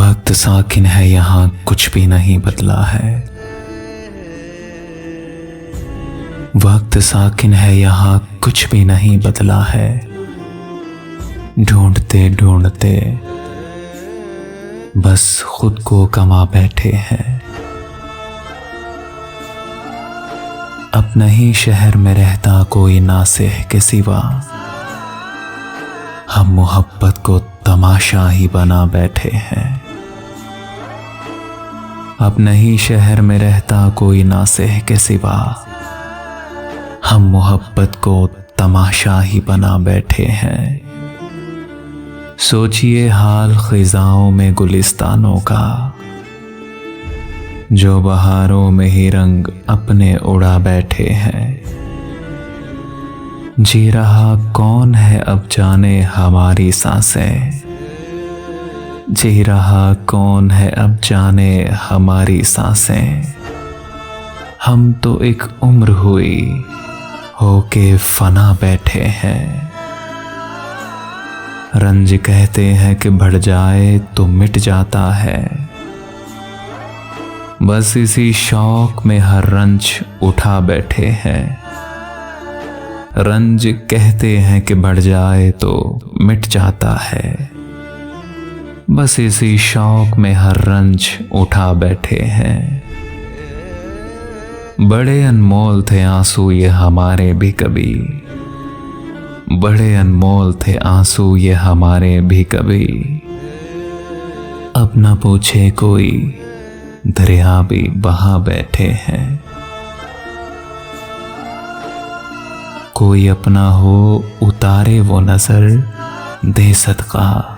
वक्त साकिन है यहाँ, कुछ भी नहीं बदला है। वक्त साकिन है यहाँ, कुछ भी नहीं बदला है। ढूंढते ढूंढते बस खुद को गंवा बैठे हैं। अपने ही शहर में रहता कोई नासिह के सिवा, हम मोहब्बत को तमाशा ही बना बैठे हैं। अपने ही शहर में रहता कोई नासिह के सिवा, हम मोहब्बत को तमाशा ही बना बैठे हैं। सोचिए हाल खिजाओं में गुलिस्तानों का, जो बहारों में ही रंग अपने उड़ा बैठे हैं। जी रहा कौन है अब जाने हमारी सांसें, जी रहा कौन है अब जाने हमारी सांसें। हम तो एक उम्र हुई होके फना बैठे हैं। रंज कहते हैं कि बढ़ जाए तो मिट जाता है, बस इसी शौक में हर रंज उठा बैठे हैं। रंज कहते हैं कि बढ़ जाए तो मिट जाता है, बस इसी शौक में हर रंज उठा बैठे हैं। बड़े अनमोल थे आंसू ये हमारे भी कभी, बड़े अनमोल थे आंसू ये हमारे भी कभी। अब न पूछे कोई दरिया भी बहा बैठे हैं। कोई अपना हो उतारे वो नजर दे सदका,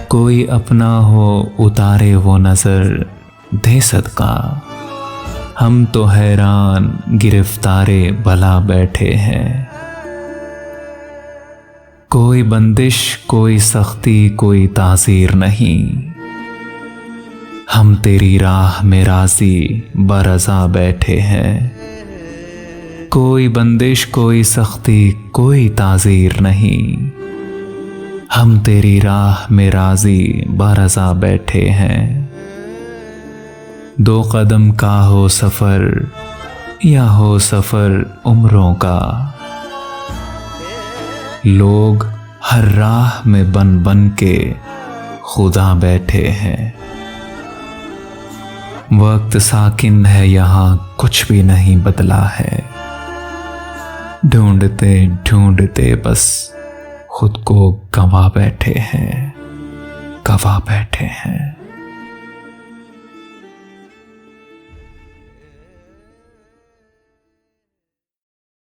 कोई अपना हो उतारे वो नजर दे सदका। हम तो हैरान गिरफ्तारे भला बैठे हैं। कोई बंदिश कोई सख्ती कोई ताज़ीर नहीं, हम तेरी राह में राजी बरज़ा बैठे हैं। कोई बंदिश कोई सख्ती कोई ताज़ीर नहीं, हम तेरी राह में राजी बरज़ा बैठे हैं। दो कदम का हो सफ़र या हो सफ़र उम्रों का, लोग हर राह में बन बन के खुदा बैठे हैं। वक्त साकिन है यहाँ, कुछ भी नहीं बदला है। ढूंढते ढूंढते बस खुद को गंवा बैठे हैं, गंवा बैठे हैं।